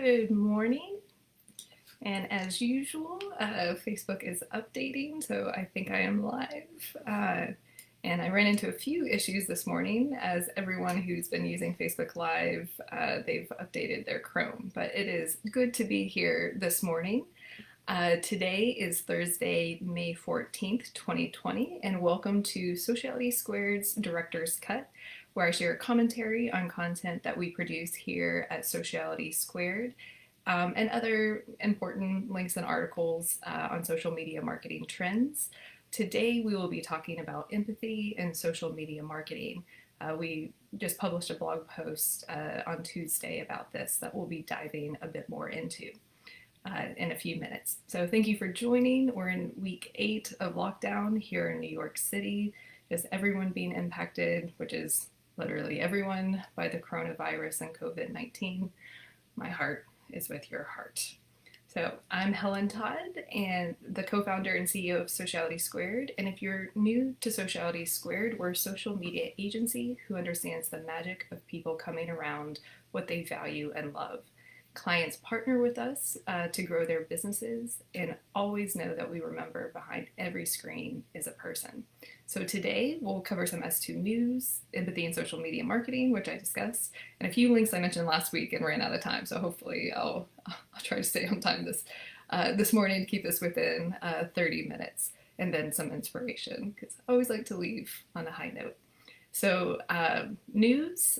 Good morning. And as usual, Facebook is updating, so I think I am live. And I ran into a few issues this morning, as everyone who's been using Facebook Live, they've updated their Chrome. But it is good to be here this morning. Today is Thursday, May 14th, 2020, and welcome to Sociality Squared's Director's Cut, where I share commentary on content that we produce here at Sociality Squared, and other important links and articles on social media marketing trends. Today we will be talking about empathy and social media marketing. We just published a blog post on Tuesday about this that we'll be diving a bit more into in a few minutes. So thank you for joining. We're in week 8 of lockdown here in New York City. Just everyone being impacted, which is literally everyone, by the coronavirus and COVID-19. My heart is with your heart. So I'm Helen Todd, and the co-founder and CEO of Sociality Squared. And if you're new to Sociality Squared, we're a social media agency who understands the magic of people coming around what they value and love. Clients partner with us to grow their businesses, and always know that we remember behind every screen is a person. So today we'll cover some S2 news, empathy and social media marketing, which I discussed, and a few links I mentioned last week and ran out of time. So hopefully I'll try to stay on time this morning to keep this within 30 minutes, and then some inspiration, because I always like to leave on a high note. So news,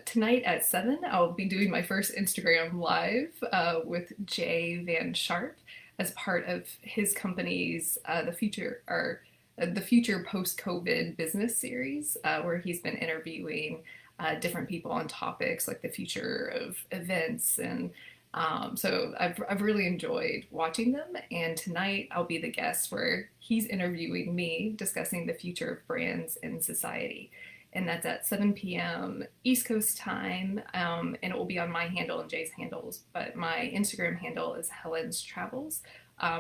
tonight at 7, I'll be doing my first Instagram live with Jay Van Sharp as part of his company's the Future Post-COVID Business Series, where he's been interviewing different people on topics like the future of events. And so I've really enjoyed watching them. And tonight I'll be the guest where he's interviewing me, discussing the future of brands in society. And that's at 7 p.m. East Coast time, and it will be on my handle and Jay's handles, but my Instagram handle is Helen's Travels.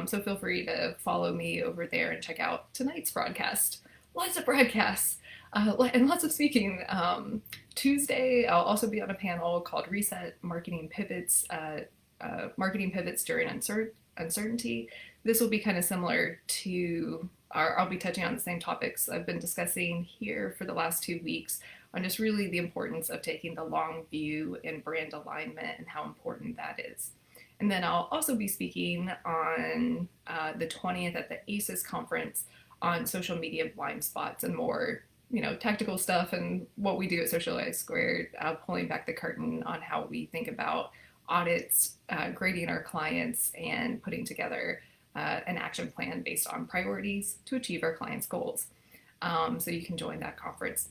So feel free to follow me over there and check out tonight's broadcast. Lots of broadcasts and lots of speaking. Tuesday, I'll also be on a panel called Reset Marketing Pivots During Uncertainty. This will be kind of similar to I'll be touching on the same topics I've been discussing here for the last 2 weeks, on just really the importance of taking the long view in brand alignment and how important that is. And then I'll also be speaking on the 20th at the ACES conference on social media blind spots and more, tactical stuff and what we do at Sociality Squared, pulling back the curtain on how we think about audits, grading our clients, and putting together an action plan based on priorities to achieve our clients' goals. So you can join that conference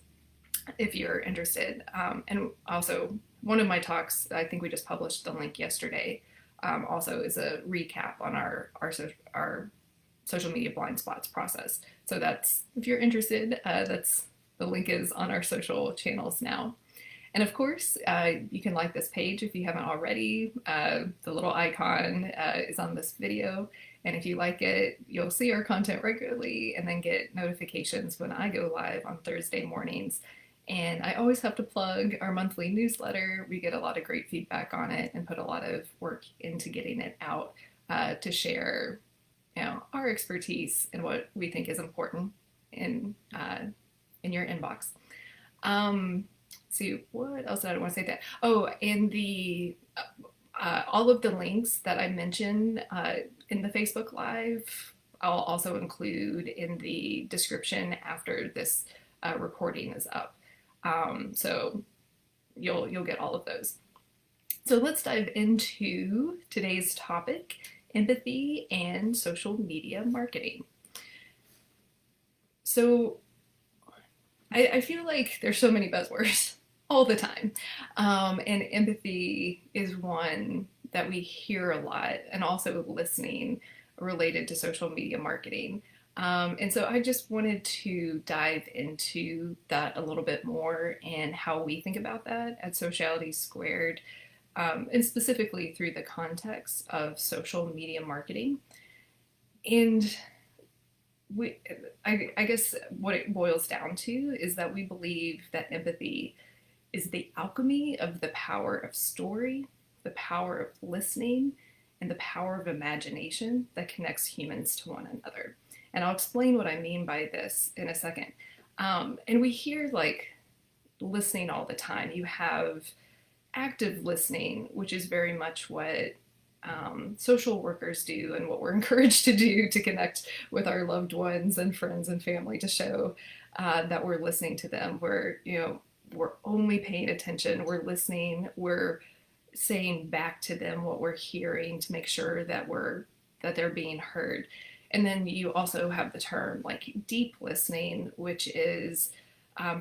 if you're interested. And also, one of my talks, I think we just published the link yesterday, also is a recap on our social media blind spots process. So that's, if you're interested, the link is on our social channels now. And of course, you can like this page if you haven't already. The little icon is on this video. And if you like it, you'll see our content regularly and then get notifications when I go live on Thursday mornings. And I always have to plug our monthly newsletter. We get a lot of great feedback on it and put a lot of work into getting it out to share, our expertise and what we think is important in your inbox. See, what else did I want to say that? Oh, and all of the links that I mentioned in the Facebook Live, I'll also include in the description after this recording is up. So you'll get all of those. So let's dive into today's topic, empathy and social media marketing. So I feel like there's so many buzzwords all the time. And empathy is one that we hear a lot, and also listening related to social media marketing. And so I just wanted to dive into that a little bit more and how we think about that at Sociality Squared, and specifically through the context of social media marketing. And I guess what it boils down to is that we believe that empathy is the alchemy of the power of story, the power of listening and the power of imagination that connects humans to one another. And I'll explain what I mean by this in a second. And we hear like listening all the time. You have active listening, which is very much what social workers do and what we're encouraged to do to connect with our loved ones and friends and family, to show that we're listening to them. We're only paying attention, we're listening, we're saying back to them what we're hearing to make sure that they're being heard. And then you also have the term like deep listening, which is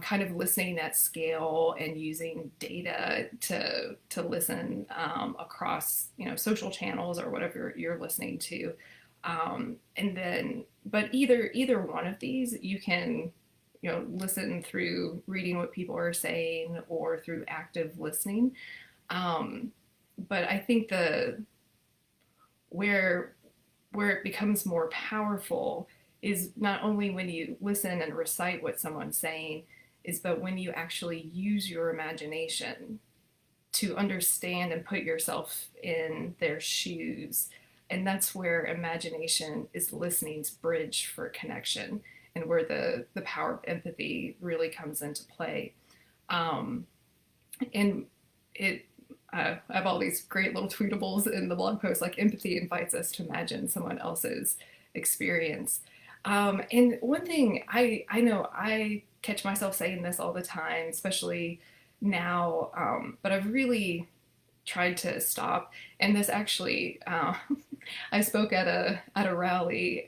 kind of listening at scale and using data to listen across social channels or whatever you're listening to. But either one of these, you can listen through reading what people are saying or through active listening. But I think where it becomes more powerful is not only when you listen and recite what someone's saying, but when you actually use your imagination to understand and put yourself in their shoes. And that's where imagination is listening's bridge for connection, and where the power of empathy really comes into play. And I have all these great little tweetables in the blog post, like empathy invites us to imagine someone else's experience. And one thing I know I catch myself saying this all the time, especially now, but I've really tried to stop. And this actually, I spoke at a rally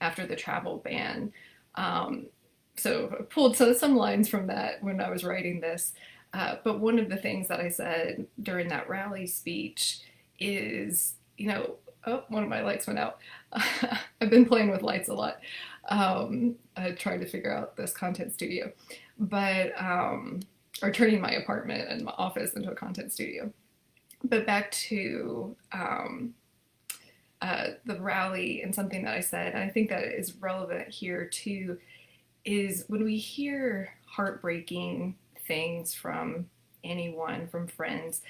after the travel ban. So I pulled some lines from that when I was writing this. But one of the things that I said during that rally speech is, oh, one of my lights went out. I've been playing with lights a lot, trying to figure out this content studio, or turning my apartment and my office into a content studio. But back to the rally, and something that I said, and I think that is relevant here too, is when we hear heartbreaking things from anyone, from friends,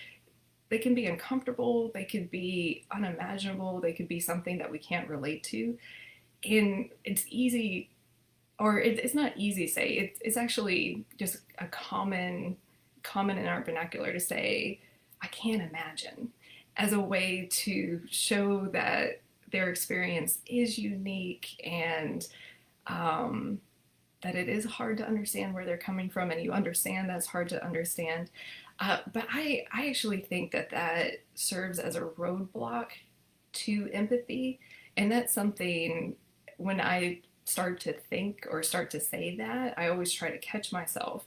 they can be uncomfortable, they could be unimaginable, they could be something that we can't relate to. And it's easy, or it's not easy to say, it's actually just a common in our vernacular to say, I can't imagine, as a way to show that their experience is unique, and that it is hard to understand where they're coming from, and you understand that's hard to understand. But I actually think that serves as a roadblock to empathy. And that's something, when I start to think or start to say that, I always try to catch myself,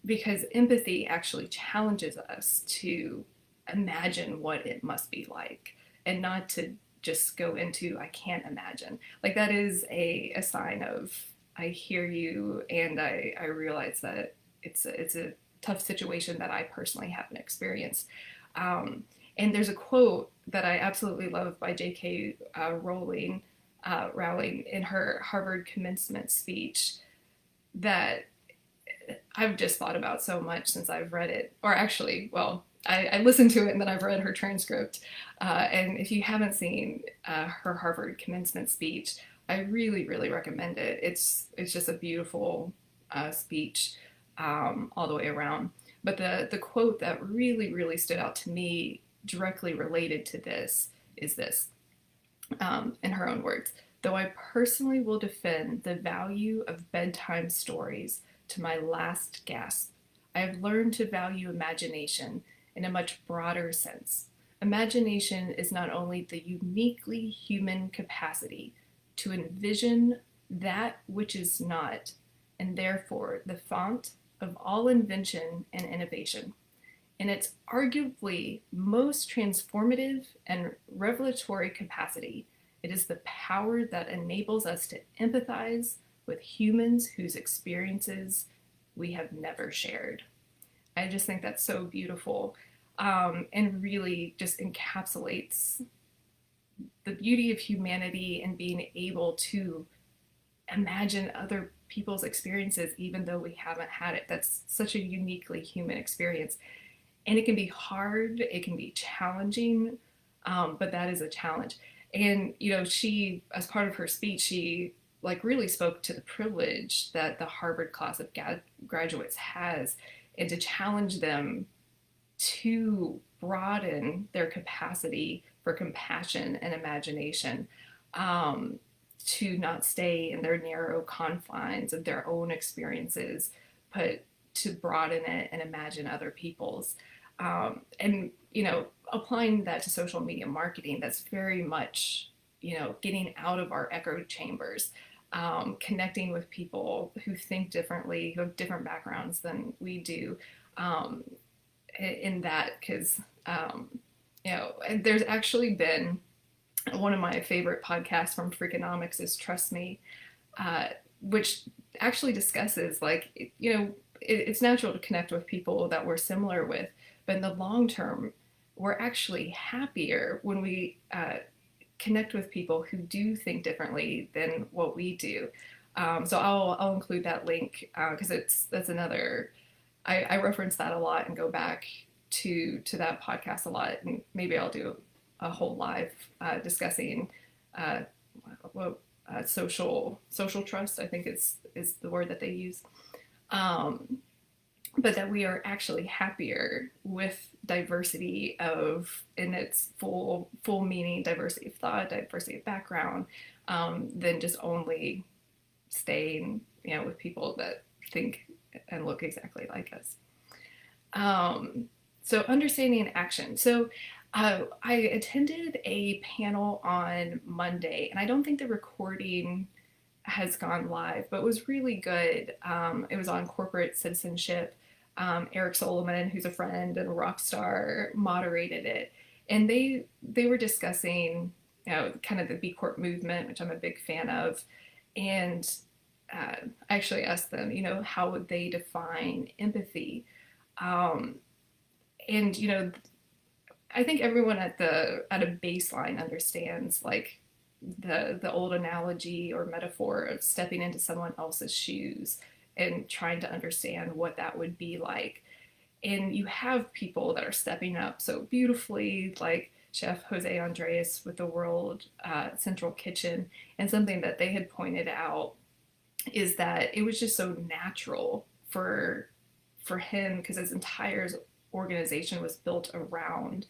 because empathy actually challenges us to imagine what it must be like, and not to just go into, I can't imagine. Like, that is a sign of, I hear you, and I realize that it's a tough situation that I personally haven't experienced. And there's a quote that I absolutely love by J.K. Rowling in her Harvard commencement speech that I've just thought about so much since I've read it. Or actually, well, I listened to it and then I've read her transcript. And if you haven't seen her Harvard commencement speech, I really, really recommend it. It's just a beautiful speech all the way around. But the quote that really, really stood out to me, directly related to this, is this, in her own words: though I personally will defend the value of bedtime stories to my last gasp, I have learned to value imagination in a much broader sense. Imagination is not only the uniquely human capacity to envision that which is not, and therefore the font of all invention and innovation. In its arguably most transformative and revelatory capacity, it is the power that enables us to empathize with humans whose experiences we have never shared. I just think that's so beautiful, and really just encapsulates the beauty of humanity and being able to imagine other people's experiences even though we haven't had it. That's such a uniquely human experience. And it can be hard, it can be challenging, but that is a challenge. And, she, as part of her speech, she like really spoke to the privilege that the Harvard class of graduates has, and to challenge them to broaden their capacity for compassion and imagination, to not stay in their narrow confines of their own experiences, but to broaden it and imagine other people's. And, applying that to social media marketing, that's very much, getting out of our echo chambers, connecting with people who think differently, who have different backgrounds than we do, in that, because, there's actually been one of my favorite podcasts from Freakonomics is Trust Me, which actually discusses like, it's natural to connect with people that we're similar with, but in the long term, we're actually happier when we connect with people who do think differently than what we do. So I'll include that link, because that's another. I reference that a lot and go back to that podcast a lot, and maybe I'll do a whole live discussing social trust, I think is the word that they use. But that we are actually happier with diversity in its full meaning, diversity of thought, diversity of background, than just only staying, with people that think and look exactly like us. So understanding action. So I attended a panel on Monday, and I don't think the recording has gone live, but it was really good. It was on corporate citizenship. Eric Solomon, who's a friend and a rock star, moderated it. And they were discussing, kind of the B Corp movement, which I'm a big fan of. And I actually asked them, how would they define empathy? And, I think everyone at a baseline understands like the old analogy or metaphor of stepping into someone else's shoes and trying to understand what that would be like. And you have people that are stepping up so beautifully, like Chef Jose Andres with the World Central Kitchen. And something that they had pointed out is that it was just so natural for him, because his entire organization was built around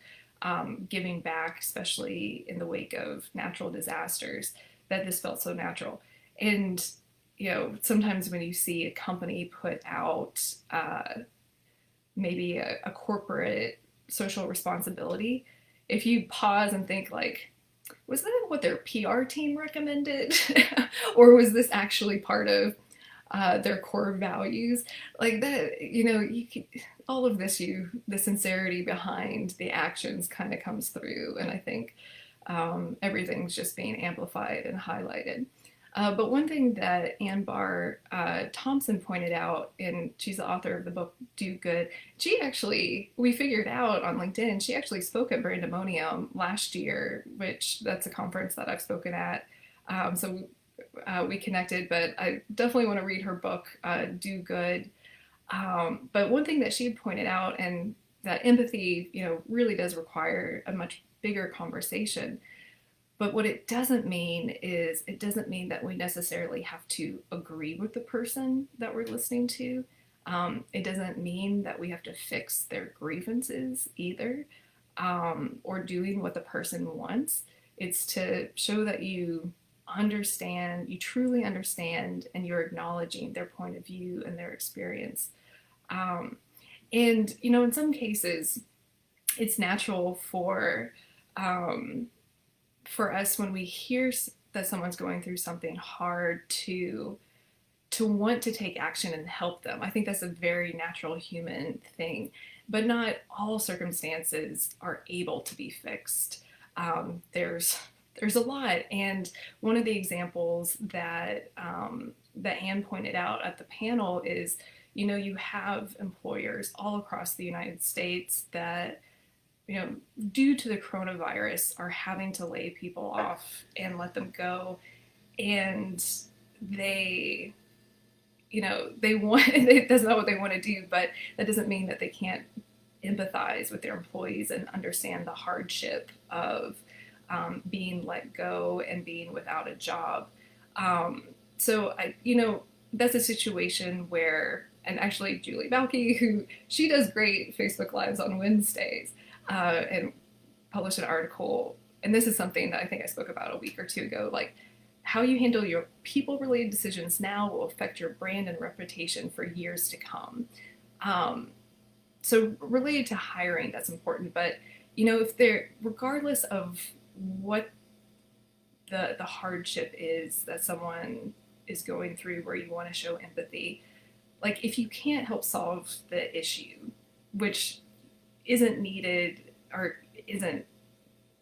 giving back, especially in the wake of natural disasters, that this felt so natural. And, sometimes when you see a company put out maybe a corporate social responsibility, if you pause and think like, was that what their PR team recommended? Or was this actually part of their core values? Like that, you can, all of this, the sincerity behind the actions kind of comes through. And I think everything's just being amplified and highlighted. But one thing that Ann Barr Thompson pointed out, and she's the author of the book Do Good, we figured out on LinkedIn, she actually spoke at Brandemonium last year, which that's a conference that I've spoken at. So we connected, but I definitely want to read her book, Do Good. But one thing that she had pointed out, and that empathy, really does require a much bigger conversation. But what it doesn't mean is, it doesn't mean that we necessarily have to agree with the person that we're listening to. It doesn't mean that we have to fix their grievances either, or doing what the person wants. It's to show that you understand, you truly understand, and you're acknowledging their point of view and their experience. And, in some cases, it's natural for us, when we hear that someone's going through something hard, to want to take action and help them. I think that's a very natural human thing, but not all circumstances are able to be fixed. There's a lot, and one of the examples that Anne pointed out at the panel is, you have employers all across the United States that, due to the coronavirus, are having to lay people off and let them go. And they want, that's not what they want to do, but that doesn't mean that they can't empathize with their employees and understand the hardship of being let go and being without a job. So that's a situation where, and actually Julie Balke, who she does great Facebook Lives on Wednesdays, and published an article, and this is something that I think I spoke about a week or two ago, like how you handle your people-related decisions now will affect your brand and reputation for years to come. So related to hiring, that's important, but if they're, regardless of what the hardship is that someone is going through where you want to show empathy, like if you can't help solve the issue, which isn't needed or isn't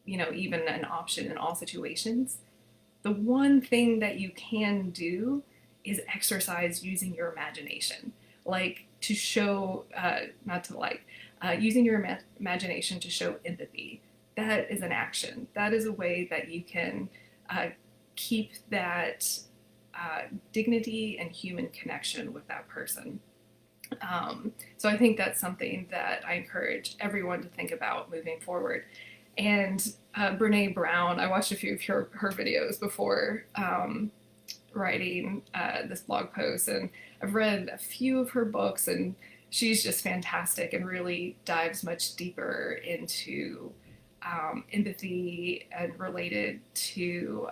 even an option in all situations, the one thing that you can do is exercise using your imagination, like to show using your imagination to show empathy. That is an action. That is a way that you can keep that dignity and human connection with that person. So I think that's something that I encourage everyone to think about moving forward. And Brene Brown, I watched a few of her videos before writing this blog post, and I've read a few of her books, and she's just fantastic and really dives much deeper into empathy and related to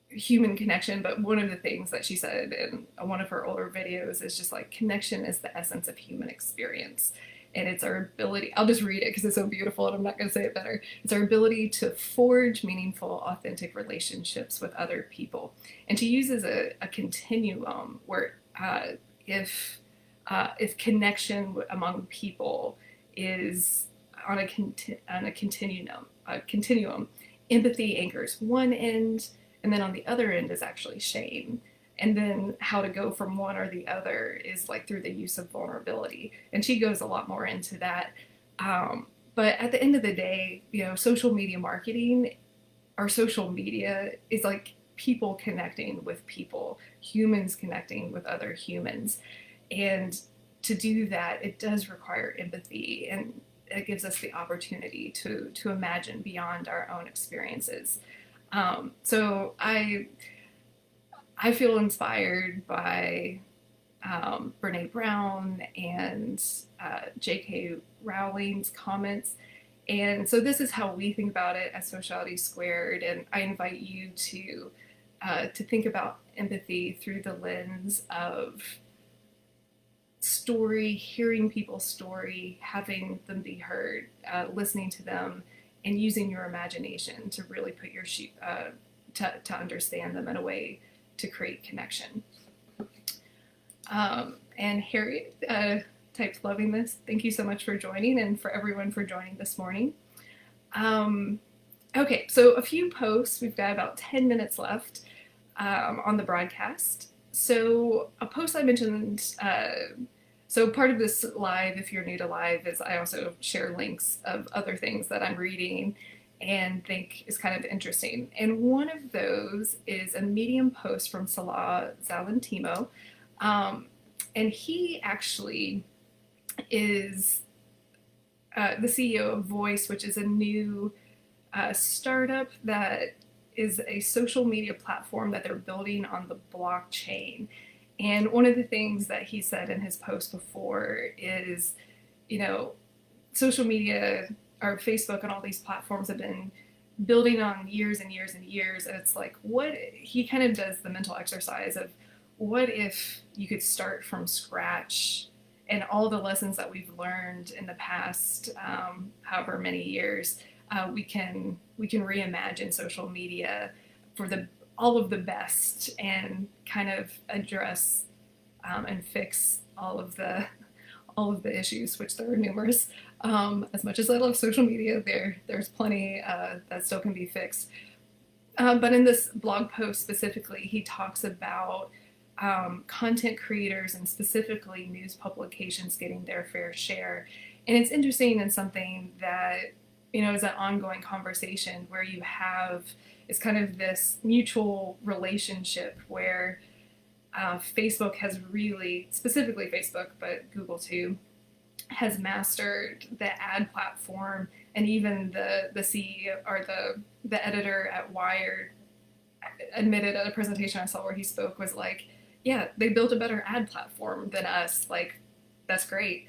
human connection. But one of the things that she said in one of her older videos is just like, connection is the essence of human experience. And it's our ability, I'll just read it because it's so beautiful and I'm not going to say it better. It's our ability to forge meaningful, authentic relationships with other people. And she uses a continuum where if connection among people is on a continuum, empathy anchors one end, and then on the other end is actually shame. And then how to go from one or the other is like through the use of vulnerability. And she goes a lot more into that. But at the end of the day, social media marketing, or social media is like people connecting with people, humans connecting with other humans. And to do that, it does require empathy, and it gives us the opportunity to imagine beyond our own experiences. So I feel inspired by Brene Brown and J.K. Rowling's comments. And so this is how we think about it at Sociality Squared. And I invite you to think about empathy through the lens of story, hearing people's story, having them be heard, listening to them, and using your imagination to really put your to understand them in a way to create connection. And Harriet typed loving this. Thank you so much for joining, and for everyone for joining this morning. Okay, so a few posts. We've got about 10 minutes left on the broadcast. So a post I mentioned, so part of this live, if you're new to live, is I also share links of other things that I'm reading and think is kind of interesting. And one of those is a Medium post from Salah Zalatimo. And he actually is the CEO of Voice, which is a new startup that is a social media platform that they're building on the blockchain. And one of the things that he said in his post before is, social media, or Facebook and all these platforms have been building on years and years and years. And it's like, what he kind of does the mental exercise of, what if you could start from scratch, and all the lessons that we've learned in the past, however many years, we can reimagine social media for all of the best, and kind of address and fix all of the issues, which there are numerous. As much as I love social media, there's plenty that still can be fixed. But in this blog post specifically, he talks about content creators and specifically news publications getting their fair share. And it's interesting, and something that, is an ongoing conversation where you have, it's kind of this mutual relationship where Facebook has really, specifically Facebook, but Google too, has mastered the ad platform, and even the CEO or the editor at Wired admitted at a presentation I saw where he spoke was like, yeah, they built a better ad platform than us. Like, that's great.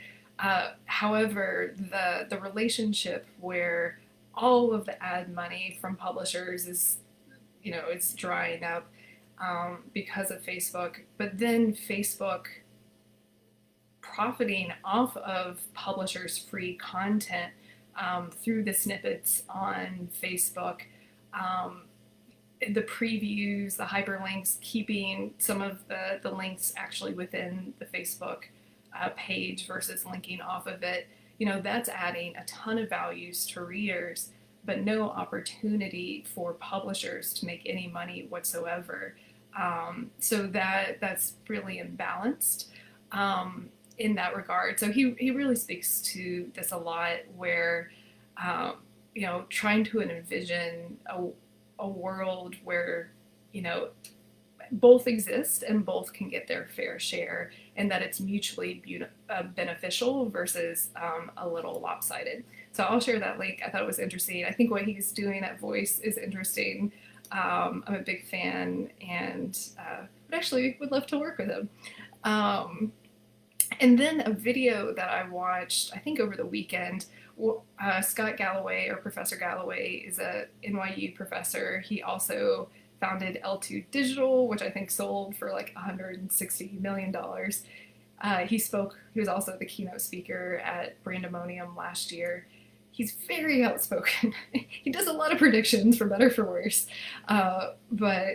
However, the relationship where all of the ad money from publishers is, it's drying up because of Facebook. But then Facebook profiting off of publishers' free content through the snippets on Facebook, um, the previews, the hyperlinks, keeping some of the links actually within the Facebook page versus linking off of it. That's adding a ton of values to readers, but no opportunity for publishers to make any money whatsoever. So that's really imbalanced in that regard. So he really speaks to this a lot, where trying to envision a world where both exist and both can get their fair share, and that it's mutually beneficial versus a little lopsided. So I'll share that link. I thought it was interesting. I think what he's doing at Voice is interesting. I'm a big fan, and would love to work with him. And then a video that I watched, I think over the weekend, Scott Galloway, or Professor Galloway, is a NYU professor. He also founded L2 Digital, which I think sold for like $160 million. He was also the keynote speaker at Brandemonium last year. He's very outspoken. He does a lot of predictions, for better or for worse. But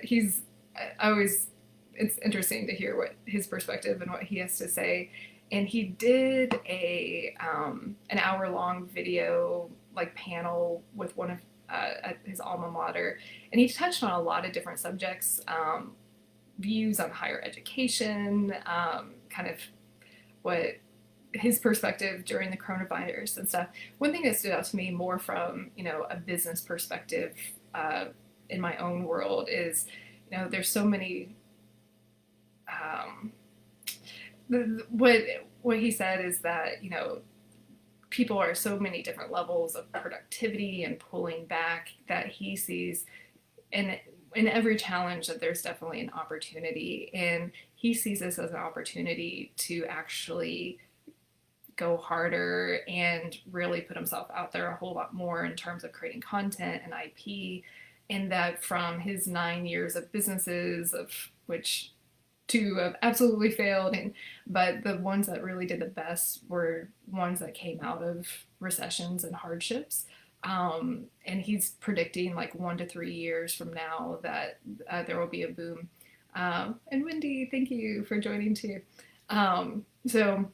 it's interesting to hear what his perspective and what he has to say. And he did an hour-long video panel with one of at his alma mater, and he touched on a lot of different subjects, views on higher education, kind of what his perspective during the coronavirus and stuff. One thing that stood out to me more from a business perspective in my own world is there's so many. What he said is that people are so many different levels of productivity and pulling back, that he sees in every challenge that there's definitely an opportunity, and he sees this as an opportunity to actually go harder and really put himself out there a whole lot more in terms of creating content and IP. And that from his 9 years of businesses, of which 2 have absolutely failed, but the ones that really did the best were ones that came out of recessions and hardships. And he's predicting 1 to 3 years from now that there will be a boom. And Wendy, thank you for joining too. So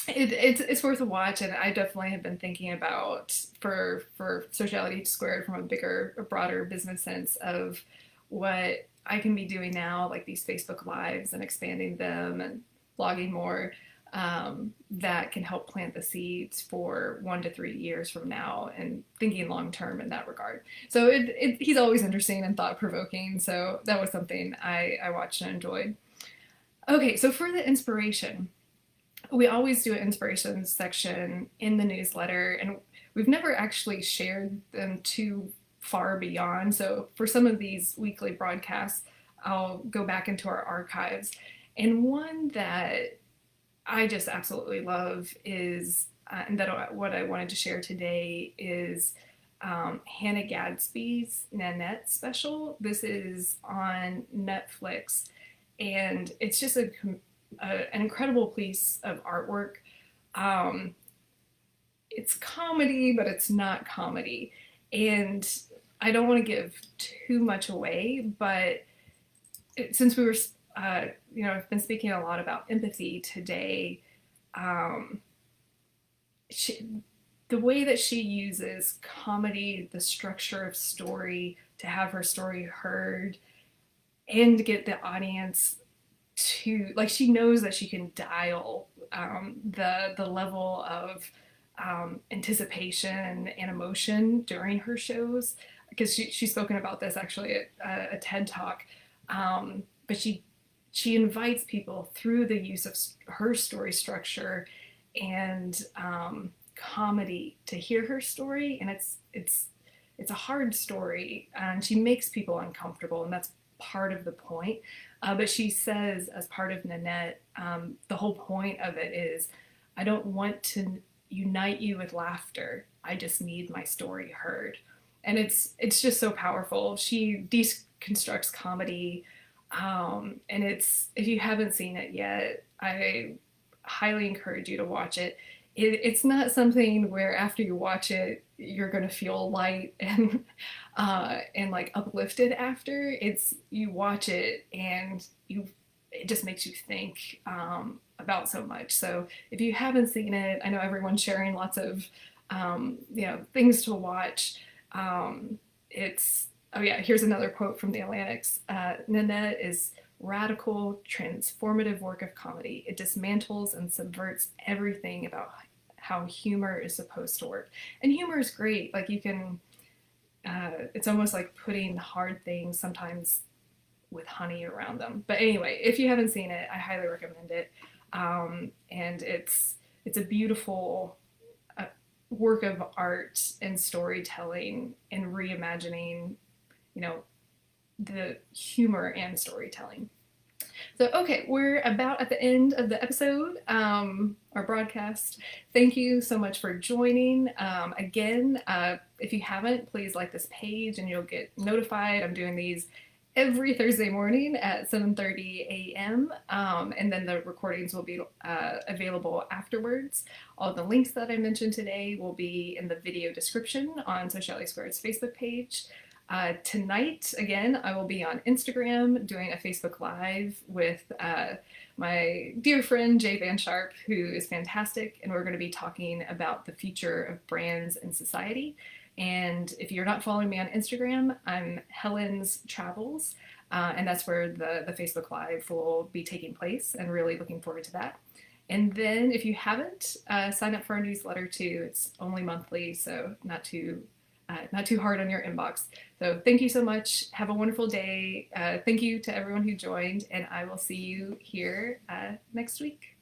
it's worth a watch, and I definitely have been thinking about for Sociality Squared from a broader business sense of what I can be doing now, like these Facebook Lives and expanding them and blogging more, that can help plant the seeds for 1 to 3 years from now, and thinking long term in that regard. So he's always interesting and thought provoking. So that was something I watched and enjoyed. Okay, so for the inspiration, we always do an inspiration section in the newsletter, and we've never actually shared them too far beyond. So for some of these weekly broadcasts, I'll go back into our archives. And one that I just absolutely love is, and that what I wanted to share today is Hannah Gadsby's Nanette special. This is on Netflix, and it's just an incredible piece of artwork. It's comedy, but it's not comedy. And I don't want to give too much away, but since we were, I've been speaking a lot about empathy today, the way that she uses comedy, the structure of story, to have her story heard and get the audience to, she knows that she can dial the level of anticipation and emotion during her shows, because she's spoken about this actually at a TED Talk, but she she invites people through the use of her story structure and comedy to hear her story, and it's a hard story, and she makes people uncomfortable, and that's part of the point. But she says, as part of Nanette, the whole point of it is, I don't want to unite you with laughter. I just need my story heard, and it's just so powerful. She deconstructs comedy, and if you haven't seen it yet, I highly encourage you to watch it. It's not something where after you watch it you're going to feel light and like uplifted after. It's, you watch it and it just makes you think about so much. So if you haven't seen it, I know everyone's sharing lots of things to watch. It's, oh yeah, here's another quote from the Atlantic's. Nanette is radical, transformative work of comedy. It dismantles and subverts everything about how humor is supposed to work. And humor is great. Like, you can, it's almost like putting hard things sometimes with honey around them. But anyway, if you haven't seen it, I highly recommend it. And it's a beautiful work of art and storytelling and reimagining, the humor and storytelling. So, okay, we're about at the end of the episode, our broadcast. Thank you so much for joining. Again, if you haven't, please like this page and you'll get notified. I'm doing these every Thursday morning at 7:30 a.m. And then the recordings will be available afterwards. All the links that I mentioned today will be in the video description on Sociality Squared's Facebook page. Tonight, again, I will be on Instagram doing a Facebook Live with my dear friend Jay Van Sharp, who is fantastic, and we're going to be talking about the future of brands and society. And if you're not following me on Instagram, I'm Helen's Travels, and that's where the Facebook Live will be taking place, and really looking forward to that. And then if you haven't, sign up for our newsletter too. It's only monthly, so not too hard on your inbox. So thank you so much. Have a wonderful day. Thank you to everyone who joined, and I will see you here next week.